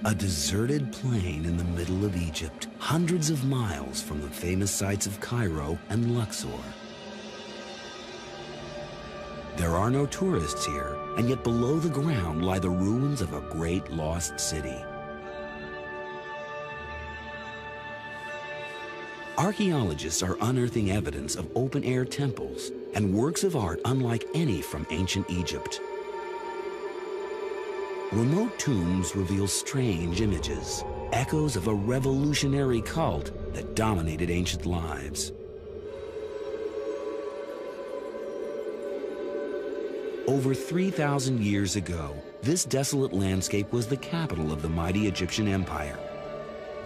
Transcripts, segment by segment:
A deserted plain in the middle of Egypt, hundreds of miles from the famous sites of Cairo and Luxor. There are no tourists here, and yet below the ground lie the ruins of a great lost city. Archaeologists are unearthing evidence of open-air temples and works of art unlike any from ancient Egypt. Remote tombs reveal strange images, echoes of a revolutionary cult that dominated ancient lives. Over 3,000 years ago, this desolate landscape was the capital of the mighty Egyptian Empire.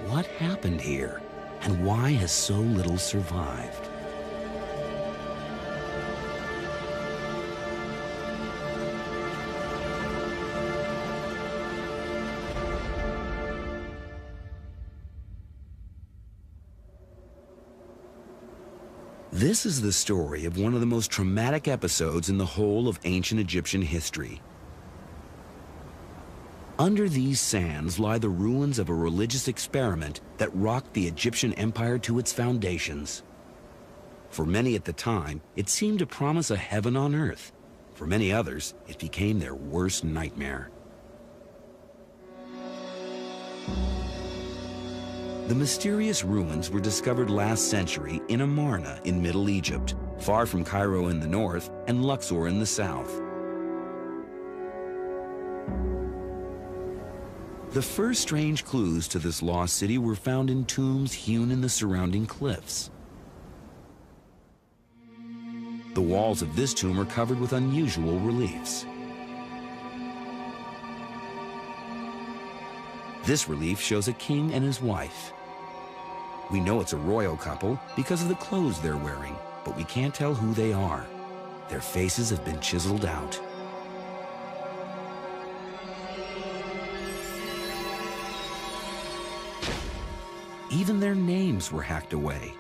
What happened here, and why has so little survived? This is the story of one of the most traumatic episodes in the whole of ancient Egyptian history. Under these sands lie the ruins of a religious experiment that rocked the Egyptian empire to its foundations. For many at the time, it seemed to promise a heaven on earth. For many others, it became their worst nightmare. The mysterious ruins were discovered last century in Amarna in Middle Egypt, far from Cairo in the north and Luxor in the south. The first strange clues to this lost city were found in tombs hewn in the surrounding cliffs. The walls of this tomb are covered with unusual reliefs. This relief shows a king and his wife. We know it's a royal couple because of the clothes they're wearing, but we can't tell who they are. Their faces have been chiseled out. Even their names were hacked away.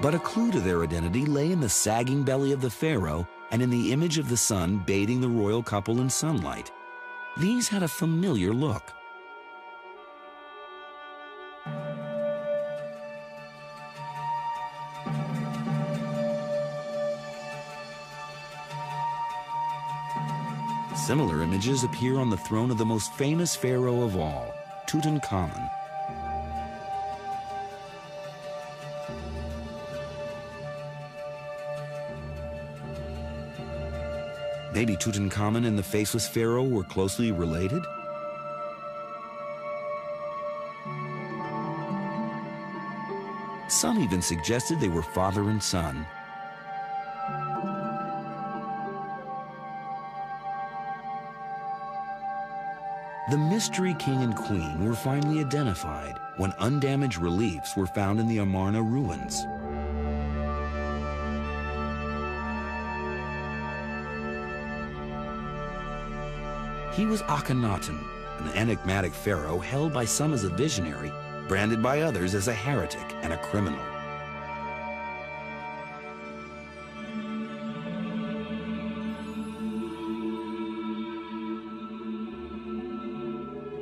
But a clue to their identity lay in the sagging belly of the pharaoh and in the image of the sun bathing the royal couple in sunlight. These had a familiar look. Similar images appear on the throne of the most famous pharaoh of all, Tutankhamun. Maybe Tutankhamun and the faceless pharaoh were closely related? Some even suggested they were father and son. The mystery king and queen were finally identified when undamaged reliefs were found in the Amarna ruins. He was Akhenaten, an enigmatic pharaoh held by some as a visionary, branded by others as a heretic and a criminal.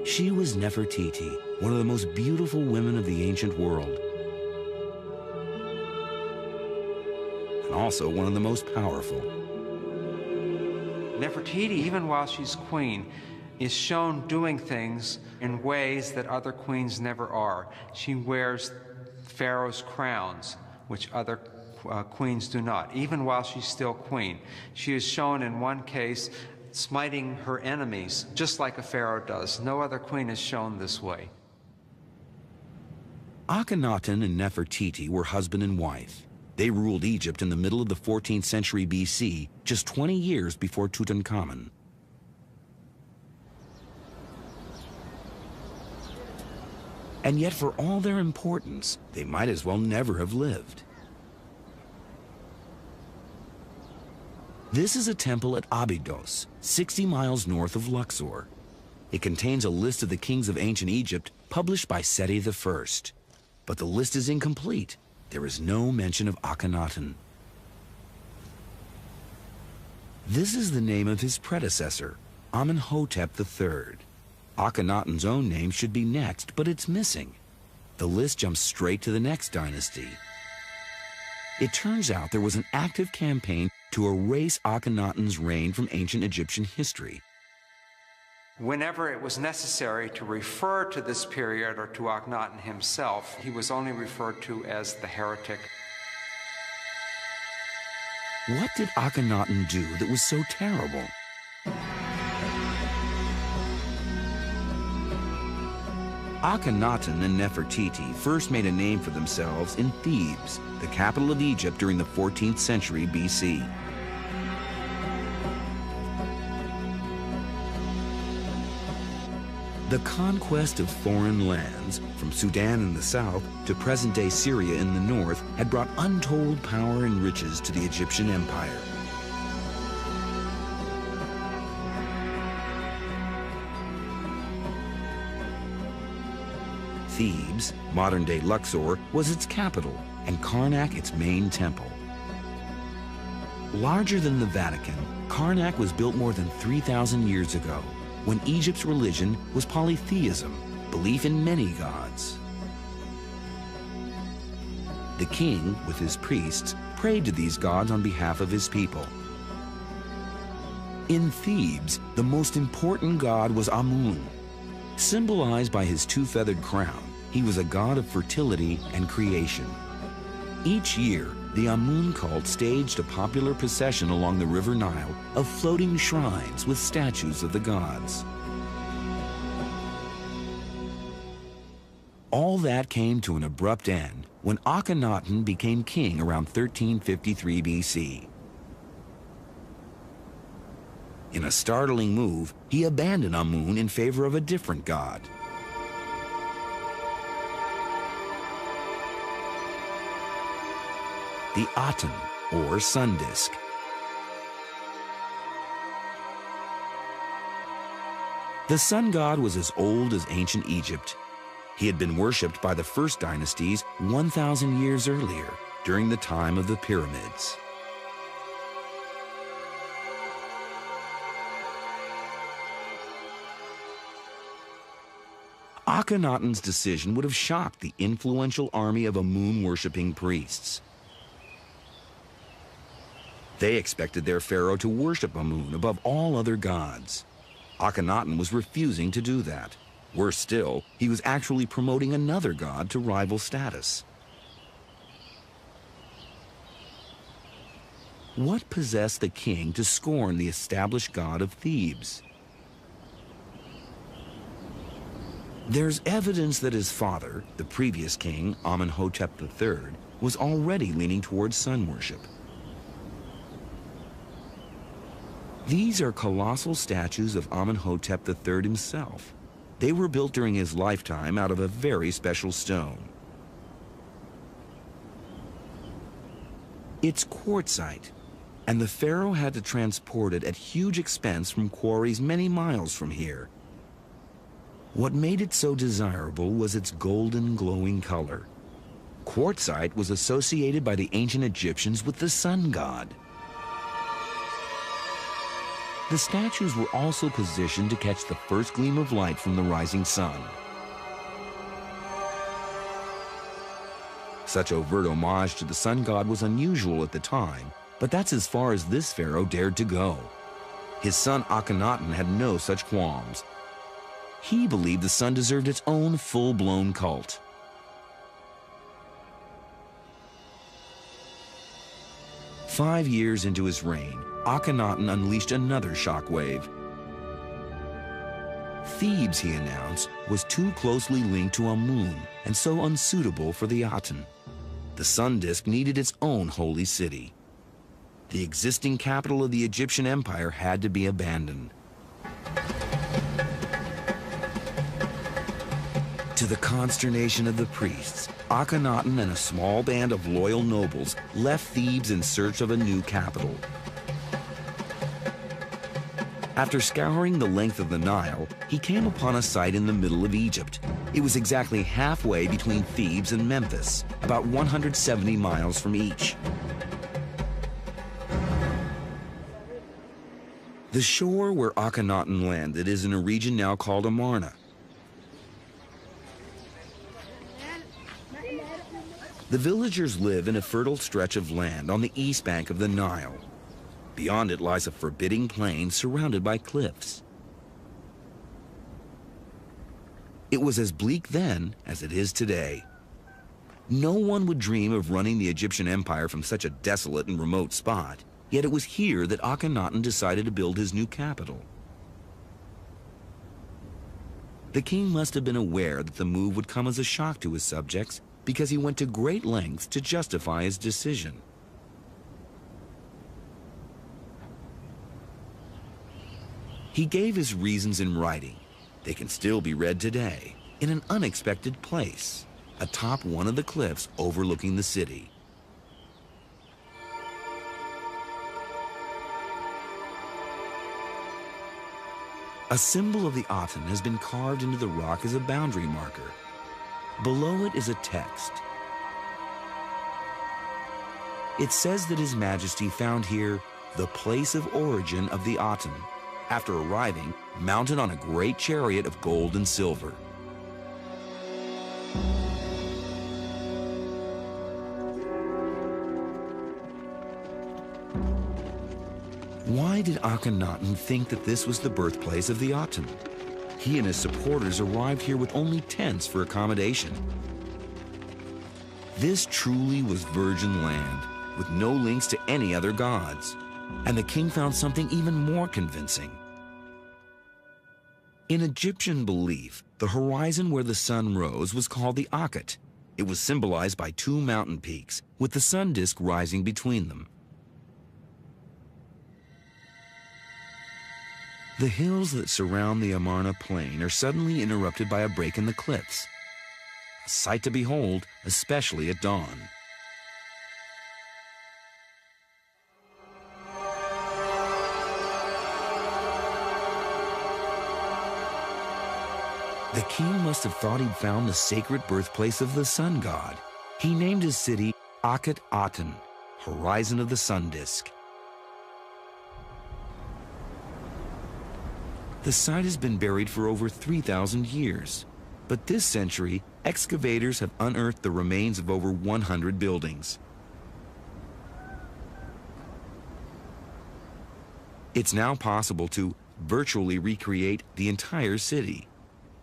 She was Nefertiti, one of the most beautiful women of the ancient world, and also one of the most powerful. Nefertiti, even while she's queen, is shown doing things in ways that other queens never are. She wears pharaoh's crowns, which other queens do not, even while she's still queen. She is shown in one case smiting her enemies, just like a pharaoh does. No other queen is shown this way. Akhenaten and Nefertiti were husband and wife. They ruled Egypt in the middle of the 14th century BC, just 20 years before Tutankhamun. And yet, for all their importance, they might as well never have lived. This is a temple at Abydos, 60 miles north of Luxor. It contains a list of the kings of ancient Egypt published by Seti I. But the list is incomplete. There is no mention of Akhenaten. This is the name of his predecessor, Amenhotep III. Akhenaten's own name should be next, but it's missing. The list jumps straight to the next dynasty. It turns out there was an active campaign to erase Akhenaten's reign from ancient Egyptian history. Whenever it was necessary to refer to this period or to Akhenaten himself, he was only referred to as the heretic. What did Akhenaten do that was so terrible? Akhenaten and Nefertiti first made a name for themselves in Thebes, the capital of Egypt during the 14th century BC. The conquest of foreign lands, from Sudan in the south to present-day Syria in the north, had brought untold power and riches to the Egyptian empire. Thebes, modern-day Luxor, was its capital, and Karnak its main temple. Larger than the Vatican, Karnak was built more than 3,000 years ago, when Egypt's religion was polytheism, belief in many gods. The king, with his priests, prayed to these gods on behalf of his people. In Thebes, the most important god was Amun. Symbolized by his two-feathered crown, he was a god of fertility and creation. Each year, the Amun cult staged a popular procession along the River Nile of floating shrines with statues of the gods. All that came to an abrupt end when Akhenaten became king around 1353 BC. In a startling move, he abandoned Amun in favor of a different god. The Aten, or sun disk. The sun god was as old as ancient Egypt. He had been worshipped by the first dynasties 1,000 years earlier, during the time of the pyramids. Akhenaten's decision would have shocked the influential army of Amun-worshipping priests. They expected their pharaoh to worship Amun above all other gods. Akhenaten was refusing to do that. Worse still, he was actually promoting another god to rival status. What possessed the king to scorn the established god of Thebes? There's evidence that his father, the previous king, Amenhotep III, was already leaning towards sun worship. These are colossal statues of Amenhotep III himself. They were built during his lifetime out of a very special stone. It's quartzite, and the pharaoh had to transport it at huge expense from quarries many miles from here. What made it so desirable was its golden, glowing color. Quartzite was associated by the ancient Egyptians with the sun god. The statues were also positioned to catch the first gleam of light from the rising sun. Such overt homage to the sun god was unusual at the time, but that's as far as this pharaoh dared to go. His son Akhenaten had no such qualms. He believed the sun deserved its own full-blown cult. Five years into his reign, Akhenaten unleashed another shockwave. Thebes, he announced, was too closely linked to Amun and so unsuitable for the Aten. The sun disk needed its own holy city. The existing capital of the Egyptian empire had to be abandoned. To the consternation of the priests, Akhenaten and a small band of loyal nobles left Thebes in search of a new capital. After scouring the length of the Nile, he came upon a site in the middle of Egypt. It was exactly halfway between Thebes and Memphis, about 170 miles from each. The shore where Akhenaten landed is in a region now called Amarna. The villagers live in a fertile stretch of land on the east bank of the Nile. Beyond it lies a forbidding plain surrounded by cliffs. It was as bleak then as it is today. No one would dream of running the Egyptian empire from such a desolate and remote spot, yet it was here that Akhenaten decided to build his new capital. The king must have been aware that the move would come as a shock to his subjects because he went to great lengths to justify his decision. He gave his reasons in writing. They can still be read today in an unexpected place, atop one of the cliffs overlooking the city. A symbol of the Aten has been carved into the rock as a boundary marker. Below it is a text. It says that His Majesty found here the place of origin of the Aten, after arriving mounted on a great chariot of gold and silver. Why did Akhenaten think that this was the birthplace of the Aten? He and his supporters arrived here with only tents for accommodation. This truly was virgin land, with no links to any other gods. And the king found something even more convincing. In Egyptian belief, the horizon where the sun rose was called the Akhet. It was symbolized by two mountain peaks, with the sun disk rising between them. The hills that surround the Amarna plain are suddenly interrupted by a break in the cliffs. A sight to behold, especially at dawn. The king must have thought he'd found the sacred birthplace of the sun god. He named his city Akhet Aten, horizon of the sun disk. The site has been buried for over 3,000 years, but this century, excavators have unearthed the remains of over 100 buildings. It's now possible to virtually recreate the entire city.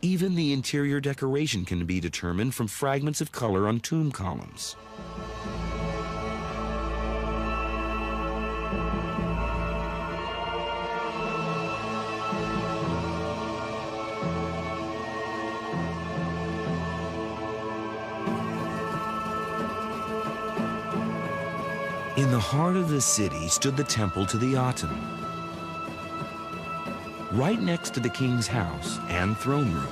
Even the interior decoration can be determined from fragments of color on tomb columns. In the heart of the city stood the temple to the Aten, right next to the king's house and throne room.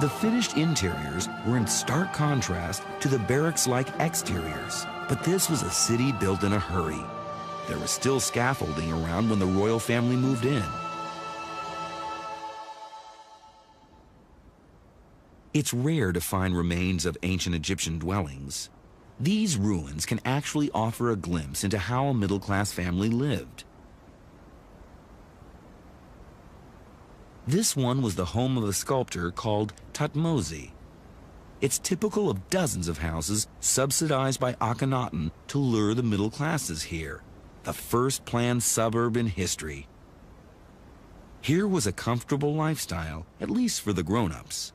The finished interiors were in stark contrast to the barracks-like exteriors, but this was a city built in a hurry. There was still scaffolding around when the royal family moved in. It's rare to find remains of ancient Egyptian dwellings. These ruins can actually offer a glimpse into how a middle-class family lived. This one was the home of a sculptor called Thutmose. It's typical of dozens of houses subsidized by Akhenaten to lure the middle classes here, the first planned suburb in history. Here was a comfortable lifestyle, at least for the grown-ups.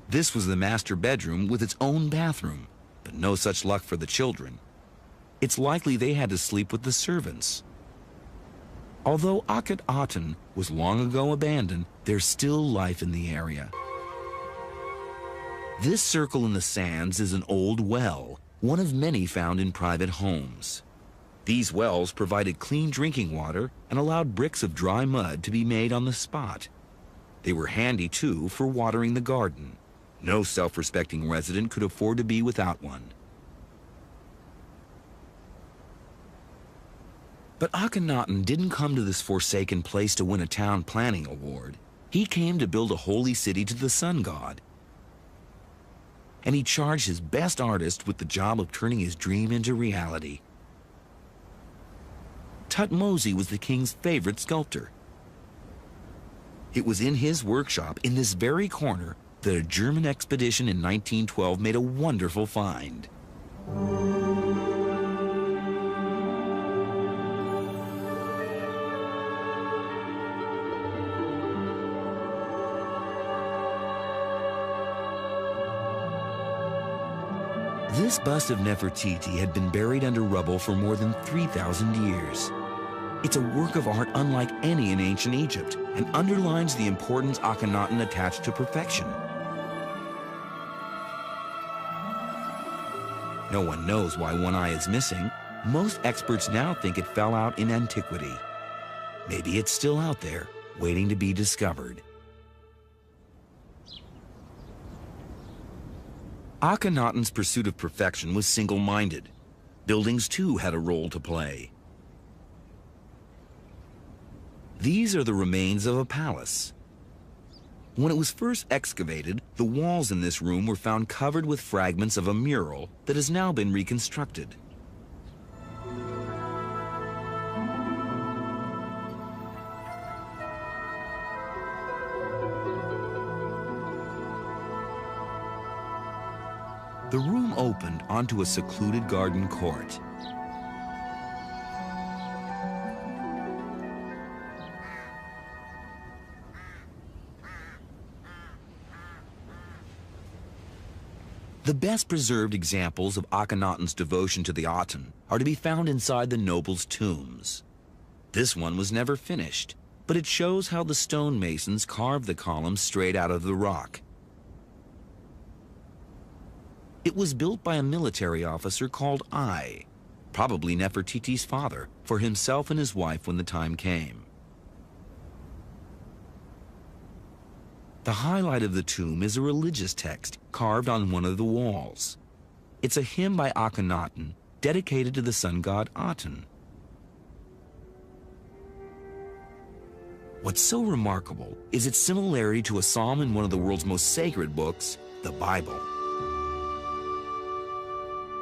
This was the master bedroom with its own bathroom, but no such luck for the children. It's likely they had to sleep with the servants. Although Akhet Aten was long ago abandoned, there's still life in the area. This circle in the sands is an old well, one of many found in private homes. These wells provided clean drinking water and allowed bricks of dry mud to be made on the spot. They were handy, too, for watering the garden. No self-respecting resident could afford to be without one. But Akhenaten didn't come to this forsaken place to win a town planning award. He came to build a holy city to the sun god. And he charged his best artist with the job of turning his dream into reality. Tutmosis was the king's favorite sculptor. It was in his workshop, in this very corner, that a German expedition in 1912 made a wonderful find. This bust of Nefertiti had been buried under rubble for more than 3,000 years. It's a work of art unlike any in ancient Egypt and underlines the importance Akhenaten attached to perfection. No one knows why one eye is missing. Most experts now think it fell out in antiquity. Maybe it's still out there, waiting to be discovered. Akhenaten's pursuit of perfection was single-minded. Buildings, too, had a role to play. These are the remains of a palace. When it was first excavated, the walls in this room were found covered with fragments of a mural that has now been reconstructed. The room opened onto a secluded garden court. The best preserved examples of Akhenaten's devotion to the Aten are to be found inside the nobles' tombs. This one was never finished, but it shows how the stonemasons carved the columns straight out of the rock. It was built by a military officer called Ai, probably Nefertiti's father, for himself and his wife when the time came. The highlight of the tomb is a religious text carved on one of the walls. It's a hymn by Akhenaten dedicated to the sun god Aten. What's so remarkable is its similarity to a psalm in one of the world's most sacred books, the Bible.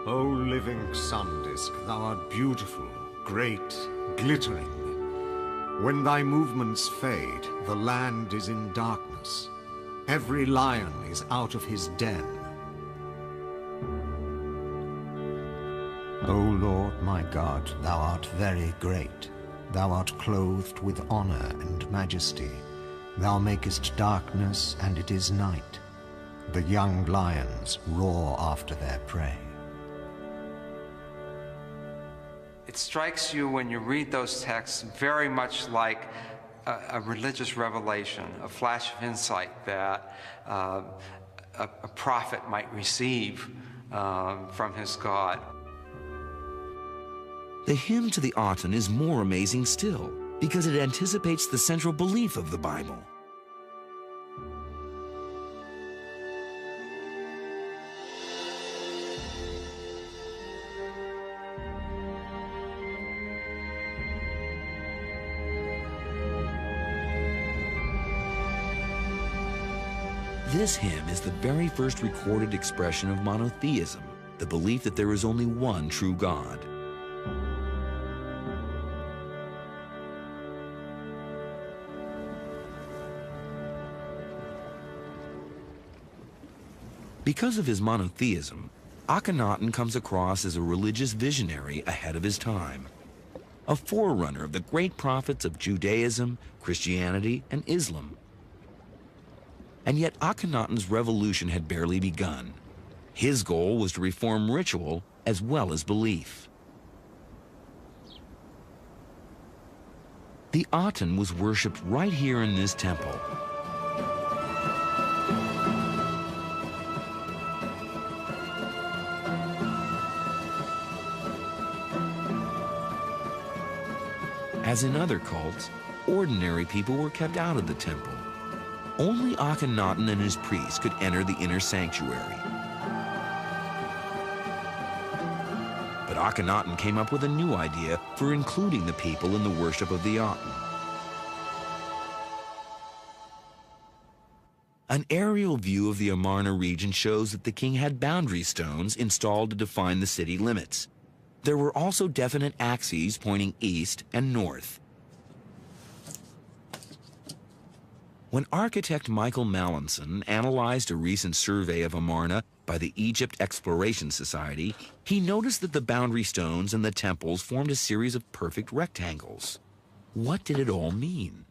O living sun disk, thou art beautiful, great, glittering. When thy movements fade, the land is in darkness. Every lion is out of his den. O Lord my God, thou art very great. Thou art clothed with honor and majesty. Thou makest darkness, and it is night. The young lions roar after their prey. It strikes you when you read those texts very much like a religious revelation, a flash of insight that a prophet might receive from his God. The hymn to the Aten is more amazing still, because it anticipates the central belief of the Bible. This hymn is the very first recorded expression of monotheism, the belief that there is only one true God. Because of his monotheism, Akhenaten comes across as a religious visionary ahead of his time, a forerunner of the great prophets of Judaism, Christianity, and Islam. And yet Akhenaten's revolution had barely begun. His goal was to reform ritual as well as belief. The Aten was worshipped right here in this temple. As in other cults, ordinary people were kept out of the temple. Only Akhenaten and his priests could enter the inner sanctuary. But But Akhenaten came up with a new idea for including the people in the worship of the Aten. An aerial view of the Amarna region shows that the king had boundary stones installed to define the city limits. There were also definite axes pointing east and north. When architect Michael Mallinson analyzed a recent survey of Amarna by the Egypt Exploration Society, he noticed that the boundary stones and the temples formed a series of perfect rectangles. What did it all mean?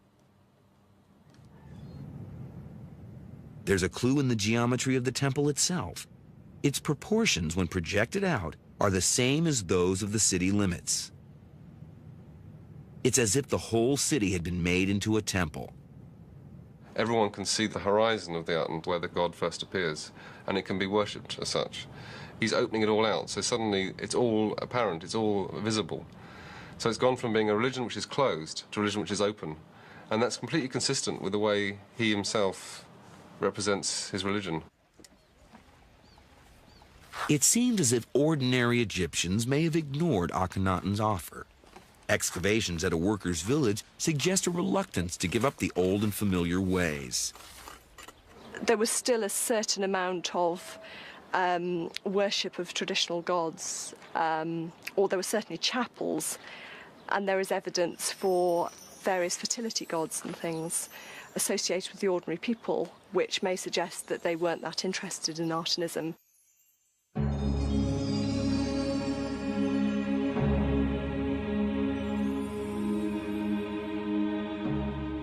There's a clue in the geometry of the temple itself. Its proportions, when projected out, are the same as those of the city limits. It's as if the whole city had been made into a temple. Everyone can see the horizon of the Aten where the god first appears, and it can be worshipped as such. He's opening it all out, so suddenly it's all apparent, it's all visible. So it's gone from being a religion which is closed to a religion which is open, and that's completely consistent with the way he himself represents his religion. It seemed as if ordinary Egyptians may have ignored Akhenaten's offer. Excavations at a workers' village suggest a reluctance to give up the old and familiar ways. There was still a certain amount of worship of traditional gods, or there were certainly chapels, and there is evidence for various fertility gods and things associated with the ordinary people, which may suggest that they weren't that interested in Artenism.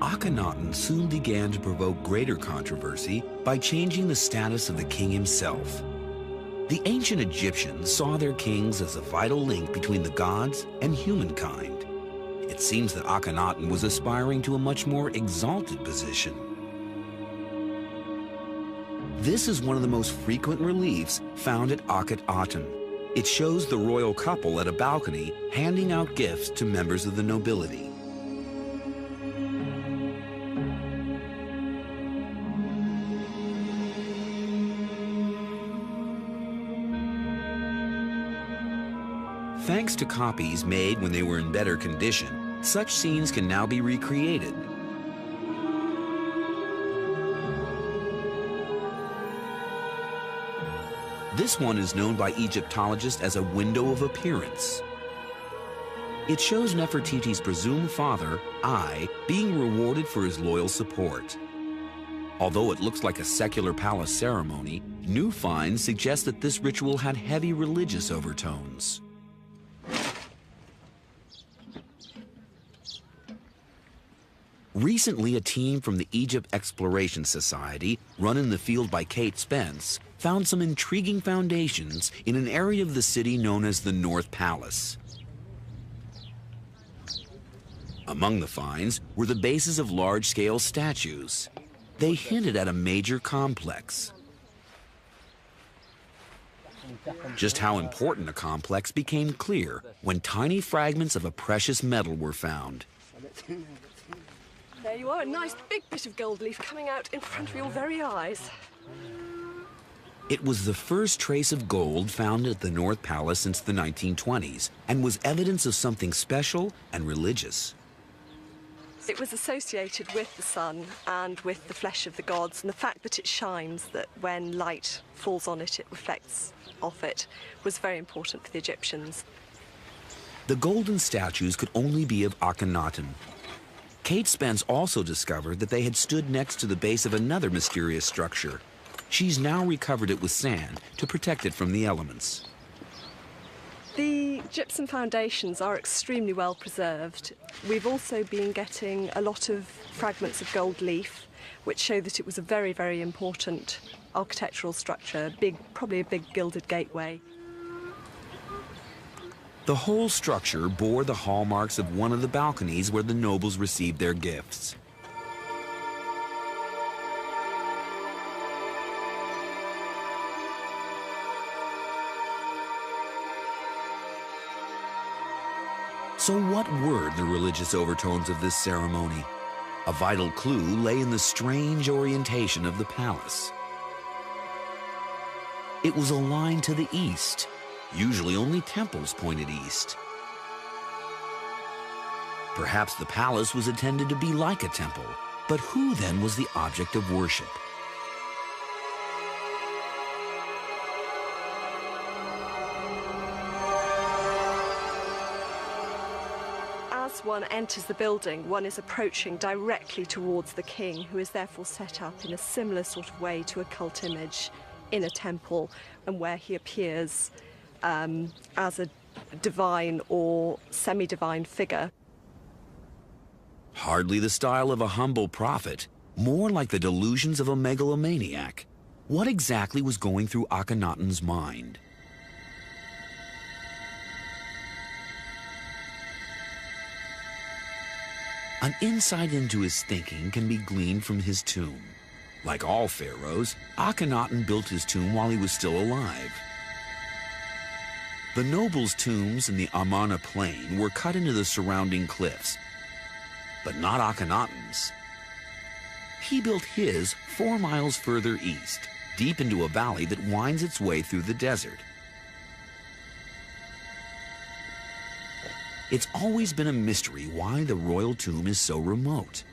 Akhenaten soon began to provoke greater controversy by changing the status of the king himself. The ancient Egyptians saw their kings as a vital link between the gods and humankind. It seems that Akhenaten was aspiring to a much more exalted position. This is one of the most frequent reliefs found at Akhenaten. It shows the royal couple at a balcony handing out gifts to members of the nobility. Thanks to copies made when they were in better condition, such scenes can now be recreated. This one is known by Egyptologists as a window of appearance. It shows Nefertiti's presumed father, Ai, being rewarded for his loyal support. Although it looks like a secular palace ceremony, new finds suggest that this ritual had heavy religious overtones. Recently, a team from the Egypt Exploration Society, run in the field by Kate Spence, found some intriguing foundations in an area of the city known as the North Palace. Among the finds were the bases of large-scale statues. They hinted at a major complex. Just how important a complex became clear when tiny fragments of a precious metal were found. There you are, a nice big bit of gold leaf coming out in front of your very eyes. It was the first trace of gold found at the North Palace since the 1920s and was evidence of something special and religious. It was associated with the sun and with the flesh of the gods, and the fact that it shines, that when light falls on it, it reflects off it, was very important for the Egyptians. The golden statues could only be of Akhenaten. Kate Spence also discovered that they had stood next to the base of another mysterious structure. She's now recovered it with sand to protect it from the elements. The gypsum foundations are extremely well preserved. We've also been getting a lot of fragments of gold leaf, which show that it was a very, very important architectural structure, probably a big gilded gateway. The whole structure bore the hallmarks of one of the balconies where the nobles received their gifts. So what were the religious overtones of this ceremony? A vital clue lay in the strange orientation of the palace. It was aligned to the east, Usually only temples pointed east. Perhaps the palace was intended to be like a temple, but who then was the object of worship? As one enters the building, one is approaching directly towards the king, who is therefore set up in a similar sort of way to a cult image in a temple, and where he appears as a divine or semi-divine figure. Hardly the style of a humble prophet, more like the delusions of a megalomaniac. What exactly was going through Akhenaten's mind? An insight into his thinking can be gleaned from his tomb. Like all pharaohs, Akhenaten built his tomb while he was still alive. The nobles' tombs in the Amarna plain were cut into the surrounding cliffs, but not Akhenaten's. He built his 4 miles further east, deep into a valley that winds its way through the desert. It's always been a mystery why the royal tomb is so remote.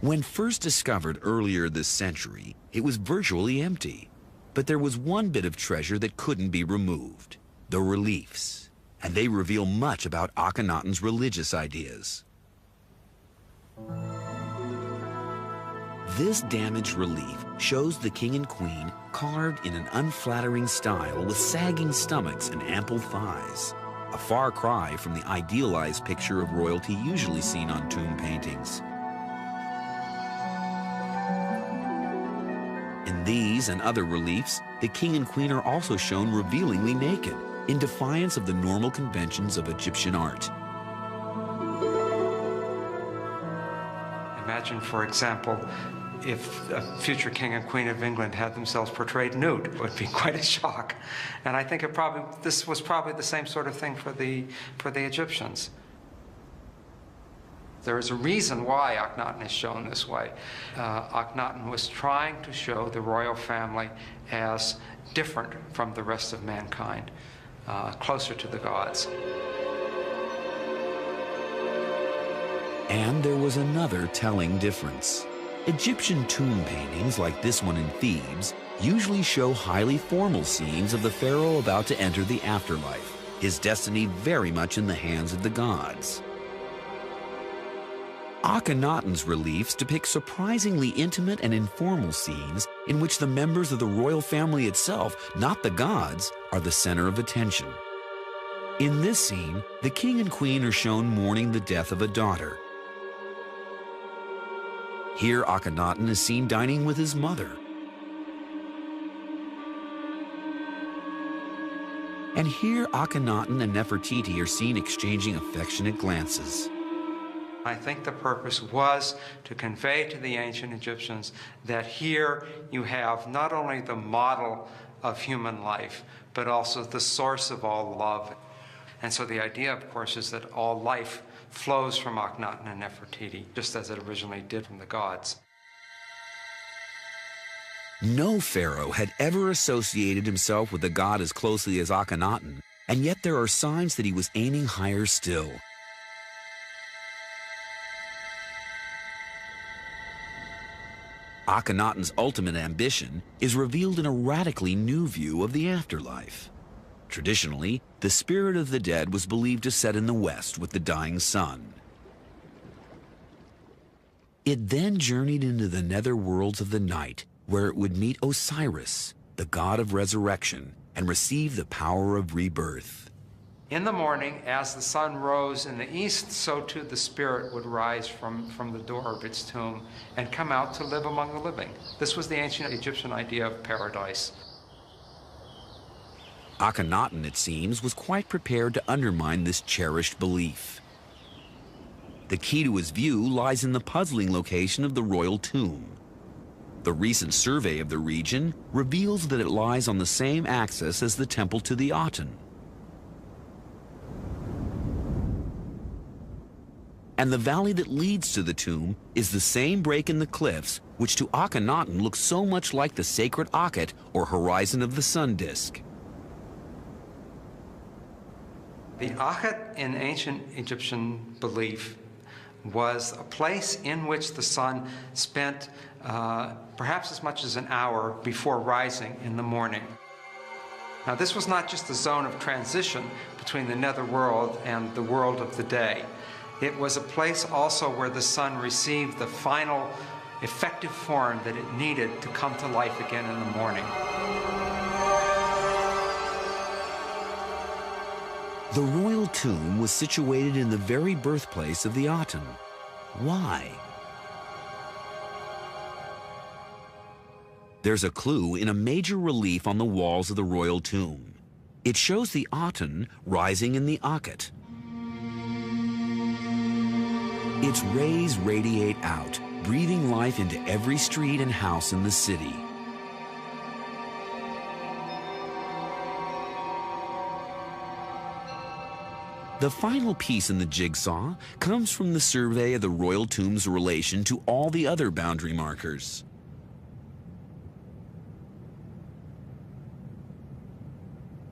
When first discovered earlier this century, it was virtually empty. But there was one bit of treasure that couldn't be removed: the reliefs. And they reveal much about Akhenaten's religious ideas. This damaged relief shows the king and queen carved in an unflattering style with sagging stomachs and ample thighs, a far cry from the idealized picture of royalty usually seen on tomb paintings. In these and other reliefs, the king and queen are also shown revealingly naked, in defiance of the normal conventions of Egyptian art. Imagine, for example, if a future king and queen of England had themselves portrayed nude. It would be quite a shock. And I think this was probably the same sort of thing for the Egyptians. There is a reason why Akhenaten is shown this way. Akhenaten was trying to show the royal family as different from the rest of mankind, closer to the gods. And there was another telling difference. Egyptian tomb paintings like this one in Thebes usually show highly formal scenes of the pharaoh about to enter the afterlife, his destiny very much in the hands of the gods. Akhenaten's reliefs depict surprisingly intimate and informal scenes in which the members of the royal family itself, not the gods, are the center of attention. In this scene, the king and queen are shown mourning the death of a daughter. Here, Akhenaten is seen dining with his mother. And here, Akhenaten and Nefertiti are seen exchanging affectionate glances. I think the purpose was to convey to the ancient Egyptians that here you have not only the model of human life, but also the source of all love. And so the idea, of course, is that all life flows from Akhenaten and Nefertiti, just as it originally did from the gods. No pharaoh had ever associated himself with a god as closely as Akhenaten, and yet there are signs that he was aiming higher still. Akhenaten's ultimate ambition is revealed in a radically new view of the afterlife. Traditionally, the spirit of the dead was believed to set in the west with the dying sun. It then journeyed into the nether worlds of the night, where it would meet Osiris, the god of resurrection, and receive the power of rebirth. In the morning, as the sun rose in the east, so too the spirit would rise from the door of its tomb and come out to live among the living. This was the ancient Egyptian idea of paradise. Akhenaten, it seems, was quite prepared to undermine this cherished belief. The key to his view lies in the puzzling location of the royal tomb. The recent survey of the region reveals that it lies on the same axis as the temple to the Aten. and the valley that leads to the tomb is the same break in the cliffs which to Akhenaten looks so much like the sacred Akhet, or horizon of the sun disk. The Akhet in ancient Egyptian belief was a place in which the sun spent perhaps as much as an hour before rising in the morning. Now, this was not just a zone of transition between the netherworld and the world of the day. It was a place also where the sun received the final effective form that it needed to come to life again in the morning. The royal tomb was situated in the very birthplace of the Aten. Why? There's a clue in a major relief on the walls of the royal tomb. It shows the Aten rising in the Akhet. Its rays radiate out, breathing life into every street and house in the city. The final piece in the jigsaw comes from the survey of the royal tomb's relation to all the other boundary markers.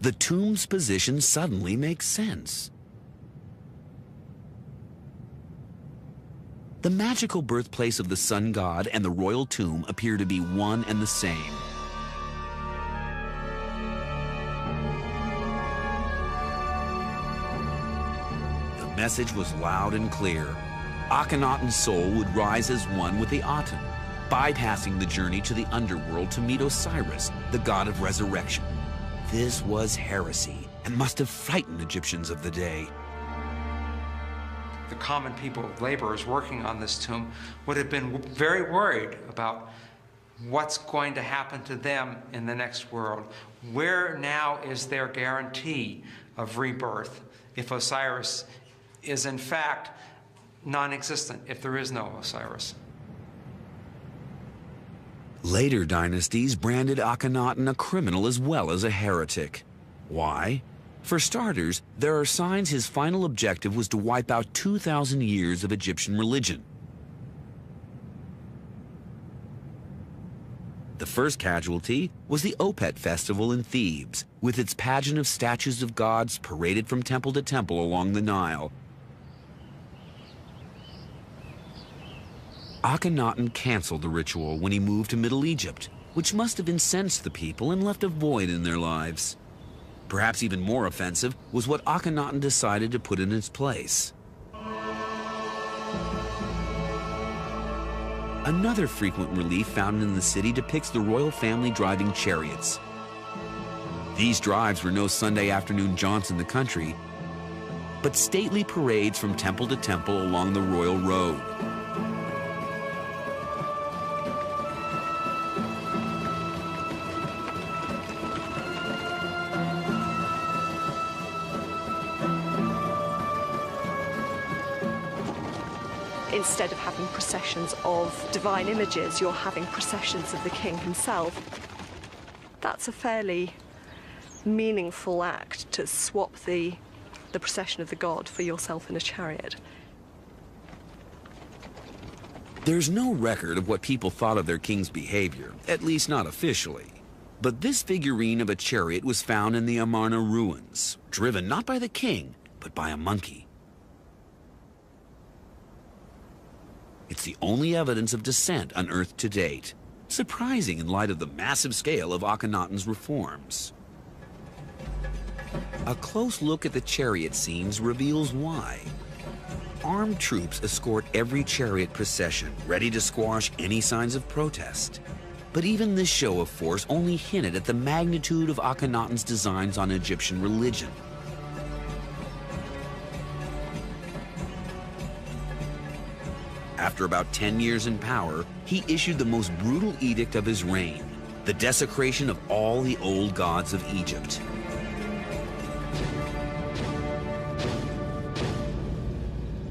The tomb's position suddenly makes sense. The magical birthplace of the sun god and the royal tomb appear to be one and the same. The message was loud and clear. Akhenaten's soul would rise as one with the Aten, bypassing the journey to the underworld to meet Osiris, the god of resurrection. This was heresy and must have frightened Egyptians of the day. The common people, laborers working on this tomb, would have been very worried about what's going to happen to them in the next world. Where now is their guarantee of rebirth if Osiris is in fact non-existent, if there is no Osiris? Later dynasties branded Akhenaten a criminal as well as a heretic. Why? For starters, there are signs his final objective was to wipe out 2,000 years of Egyptian religion. The first casualty was the Opet festival in Thebes, with its pageant of statues of gods paraded from temple to temple along the Nile. Akhenaten canceled the ritual when he moved to Middle Egypt, which must have incensed the people and left a void in their lives. Perhaps even more offensive was what Akhenaten decided to put in its place. Another frequent relief found in the city depicts the royal family driving chariots. These drives were no Sunday afternoon jaunts in the country, but stately parades from temple to temple along the royal road. Instead of having processions of divine images, you're having processions of the king himself. That's a fairly meaningful act, to swap the procession of the god for yourself in a chariot. There's no record of what people thought of their king's behavior, at least not officially. But this figurine of a chariot was found in the Amarna ruins, driven not by the king, but by a monkey. It's the only evidence of descent unearthed to date, surprising in light of the massive scale of Akhenaten's reforms. A close look at the chariot scenes reveals why. Armed troops escort every chariot procession, ready to squash any signs of protest. But even this show of force only hinted at the magnitude of Akhenaten's designs on Egyptian religion. After about 10 years in power, he issued the most brutal edict of his reign, the desecration of all the old gods of Egypt.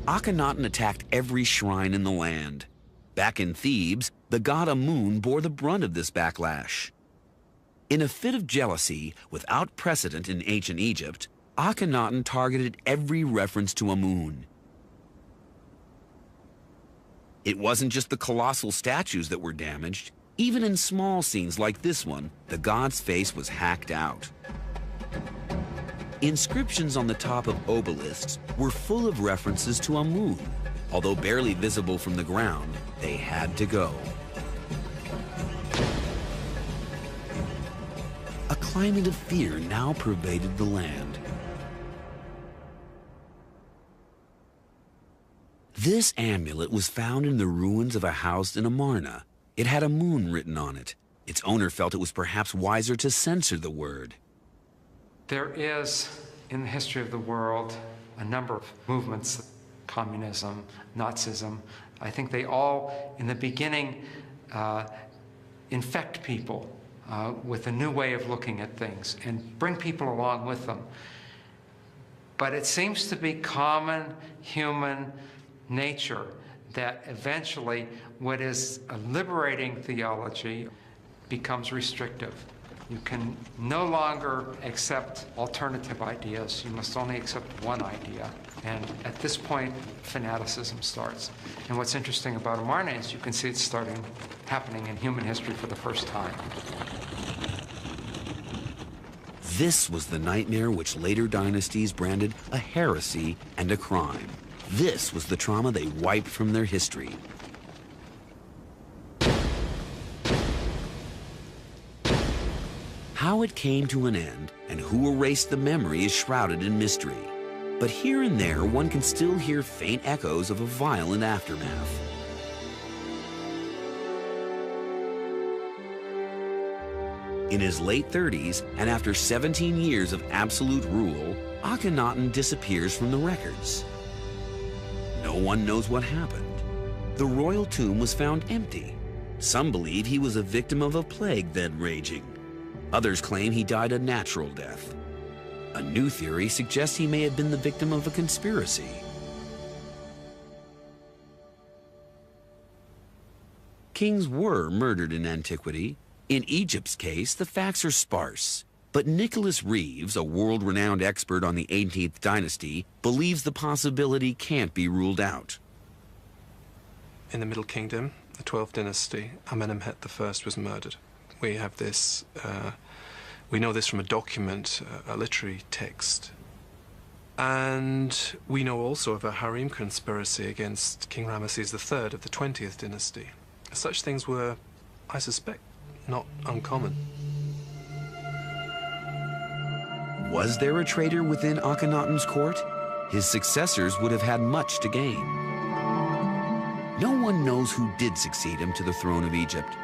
Akhenaten attacked every shrine in the land. Back in Thebes, the god Amun bore the brunt of this backlash. In a fit of jealousy, without precedent in ancient Egypt, Akhenaten targeted every reference to Amun. It wasn't just the colossal statues that were damaged. Even in small scenes like this one, the god's face was hacked out. Inscriptions on the top of obelisks were full of references to Amun. Although barely visible from the ground, they had to go. A climate of fear now pervaded the land. This amulet was found in the ruins of a house in Amarna. It had Amun written on it. Its owner felt it was perhaps wiser to censor the word. There is, in the history of the world, a number of movements, communism, Nazism. I think they all, in the beginning, infect people with a new way of looking at things and bring people along with them. But it seems to be common human nature that eventually what is a liberating theology becomes restrictive. You can no longer accept alternative ideas. You must only accept one idea. And at this point, fanaticism starts. And what's interesting about Amarna is you can see it happening in human history for the first time. This was the nightmare which later dynasties branded a heresy and a crime. This was the trauma they wiped from their history. How it came to an end and who erased the memory is shrouded in mystery. But here and there, one can still hear faint echoes of a violent aftermath. In his late 30s, and after 17 years of absolute rule, Akhenaten disappears from the records. No one knows what happened. The royal tomb was found empty. Some believe he was a victim of a plague then raging. Others claim he died a natural death. A new theory suggests he may have been the victim of a conspiracy. Kings were murdered in antiquity. In Egypt's case, the facts are sparse. But Nicholas Reeves, a world-renowned expert on the 18th dynasty, believes the possibility can't be ruled out. In the Middle Kingdom, the 12th dynasty, Amenemhet I was murdered. We have this, we know this from a document, a literary text. And we know also of a harem conspiracy against King Ramesses III of the 20th dynasty. Such things were, I suspect, not uncommon. Was there a traitor within Akhenaten's court? His successors would have had much to gain. No one knows who did succeed him to the throne of Egypt.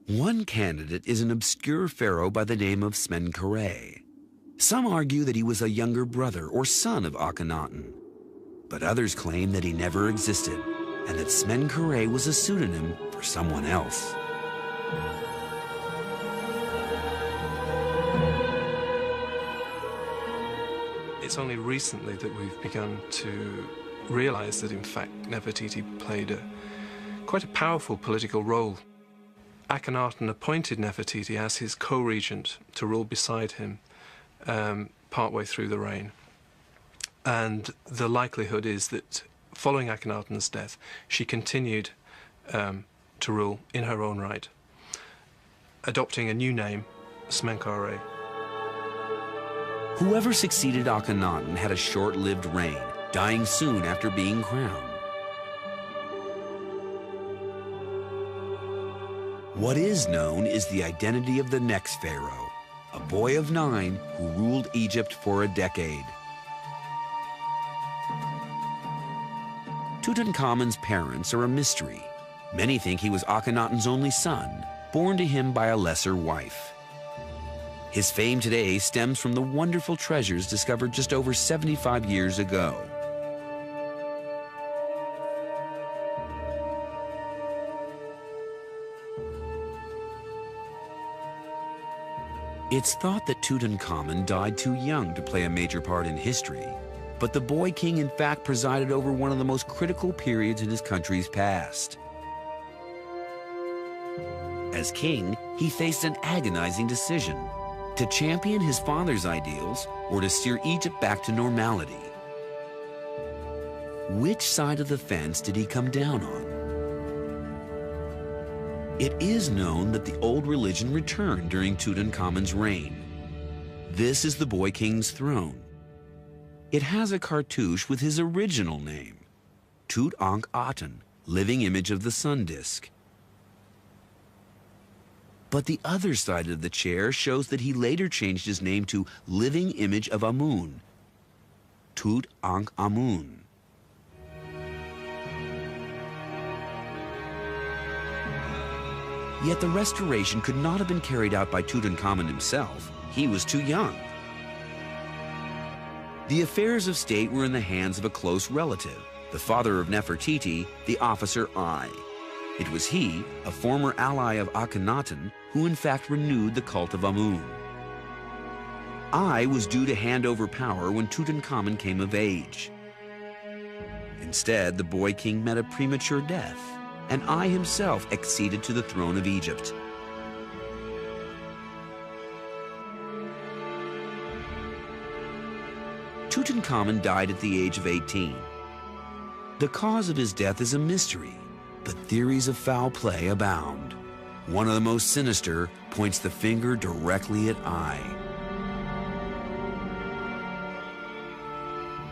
One candidate is an obscure pharaoh by the name of Smenkhare. Some argue that he was a younger brother or son of Akhenaten, but others claim that he never existed and that Smenkhare was a pseudonym for someone else. It's only recently that we've begun to realize that, in fact, Nefertiti played quite a powerful political role. Akhenaten appointed Nefertiti as his co-regent to rule beside him partway through the reign. And the likelihood is that following Akhenaten's death, she continued to rule in her own right, adopting a new name, Smenkhare. Whoever succeeded Akhenaten had a short-lived reign, dying soon after being crowned. What is known is the identity of the next pharaoh, a boy of 9 who ruled Egypt for a decade. Tutankhamun's parents are a mystery. Many think he was Akhenaten's only son, born to him by a lesser wife. His fame today stems from the wonderful treasures discovered just over 75 years ago. It's thought that Tutankhamun died too young to play a major part in history, but the boy king in fact presided over one of the most critical periods in his country's past. As king, he faced an agonizing decision: to champion his father's ideals or to steer Egypt back to normality. Which side of the fence did he come down on? It is known that the old religion returned during Tutankhamun's reign. This is the Boy King's throne. It has a cartouche with his original name, Tutankhaten, living image of the sun disk. But the other side of the chair shows that he later changed his name to living image of Amun, Tutankhamun. Yet the restoration could not have been carried out by Tutankhamun himself. He was too young. The affairs of state were in the hands of a close relative, the father of Nefertiti, the officer Ai. It was he, a former ally of Akhenaten, who in fact renewed the cult of Amun. Ai was due to hand over power when Tutankhamun came of age. Instead, the boy king met a premature death, and Ai himself acceded to the throne of Egypt. Tutankhamun died at the age of 18. The cause of his death is a mystery, but theories of foul play abound. One of the most sinister points the finger directly at Ai.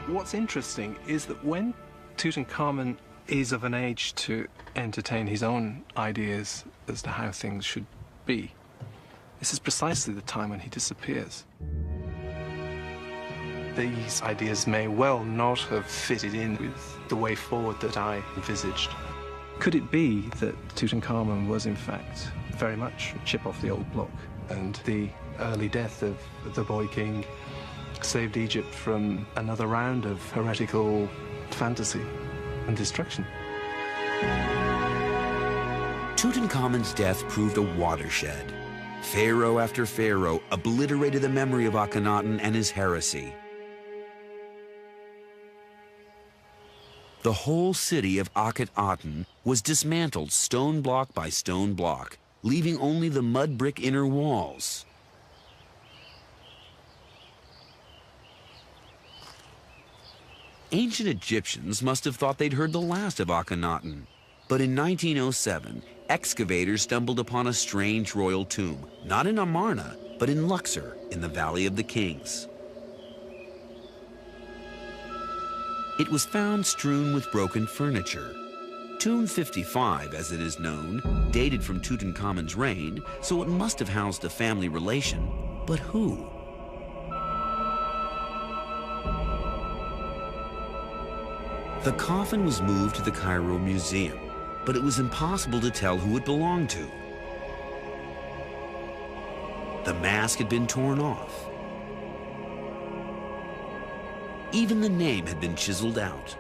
What's interesting is that when Tutankhamun is of an age to entertain his own ideas as to how things should be, this is precisely the time when he disappears. These ideas may well not have fitted in with the way forward that I envisaged. Could it be that Tutankhamun was in fact very much a chip off the old block, and the early death of the boy king saved Egypt from another round of heretical fantasy and destruction? Tutankhamun's death proved a watershed. Pharaoh after pharaoh obliterated the memory of Akhenaten and his heresy. The whole city of Akhenaten was dismantled stone block by stone block, leaving only the mud brick inner walls. Ancient Egyptians must have thought they'd heard the last of Akhenaten. But in 1907, excavators stumbled upon a strange royal tomb, not in Amarna, but in Luxor, in the Valley of the Kings. It was found strewn with broken furniture. Tomb 55, as it is known, dated from Tutankhamun's reign, so it must have housed a family relation. But who? The coffin was moved to the Cairo Museum, but it was impossible to tell who it belonged to. The mask had been torn off. Even the name had been chiseled out.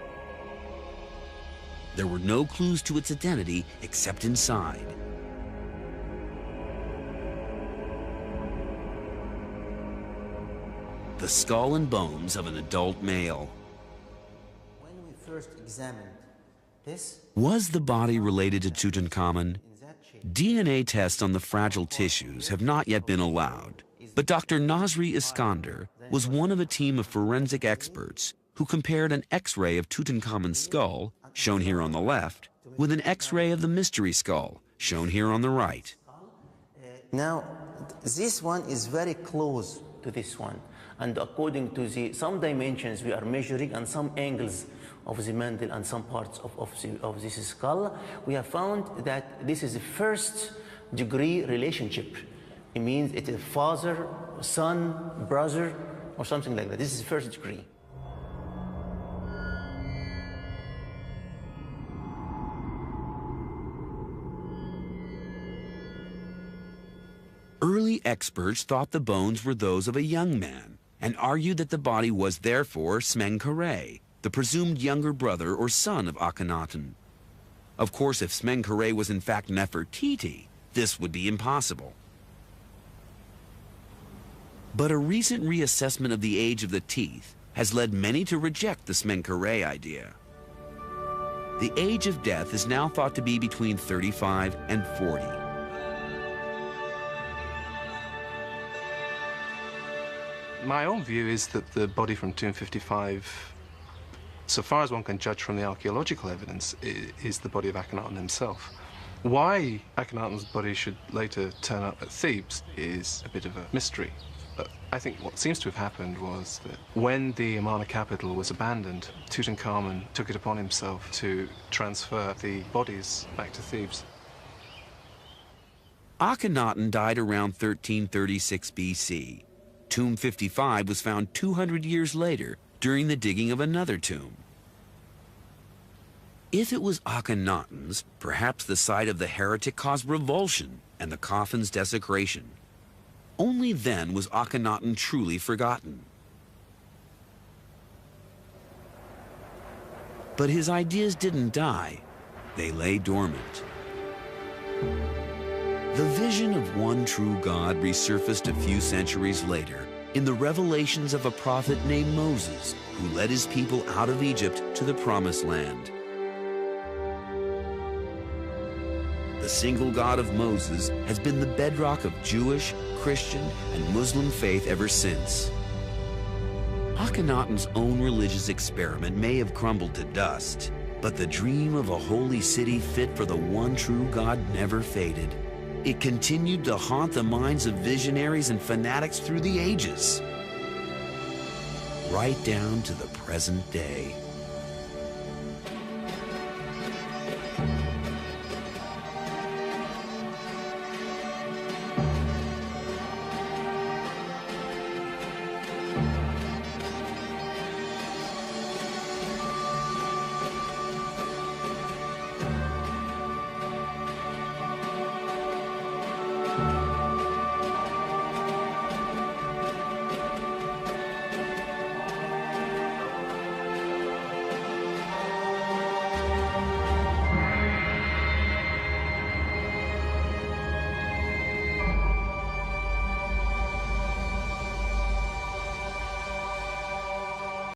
There were no clues to its identity except inside. The skull and bones of an adult male. When we first examined this, Was the body related to Tutankhamun? DNA tests on the fragile tissues have not yet been allowed, but Dr. Nasri Iskander was one of a team of forensic experts who compared an X-ray of Tutankhamun's skull, shown here on the left, with an X-ray of the mystery skull, shown here on the right. now this one is very close to this one, and according to some dimensions we are measuring and some angles of the mantle and some parts of this skull, we have found that this is a first degree relationship. It means it's a father, son, brother, or something like that. This is first degree. Early experts thought the bones were those of a young man and argued that the body was therefore Smenkhare, the presumed younger brother or son of Akhenaten. Of course, if Smenkhare was in fact Nefertiti, this would be impossible. But a recent reassessment of the age of the teeth has led many to reject the Smenkhare idea. The age of death is now thought to be between 35 and 40. My own view is that the body from Tomb 55 so far as one can judge from the archaeological evidence, is the body of Akhenaten himself. Why Akhenaten's body should later turn up at Thebes is a bit of a mystery. But I think what seems to have happened was that when the Amarna capital was abandoned, Tutankhamun took it upon himself to transfer the bodies back to Thebes. Akhenaten died around 1336 BC. Tomb 55 was found 200 years later during the digging of another tomb. If it was Akhenaten's, perhaps the sight of the heretic caused revulsion and the coffin's desecration. Only then was Akhenaten truly forgotten. But his ideas didn't die. They lay dormant. The vision of one true God resurfaced a few centuries later in the revelations of a prophet named Moses, who led his people out of Egypt to the Promised Land. The single God of Moses has been the bedrock of Jewish, Christian, and Muslim faith ever since. Akhenaten's own religious experiment may have crumbled to dust, but the dream of a holy city fit for the one true God never faded. It continued to haunt the minds of visionaries and fanatics through the ages, right down to the present day.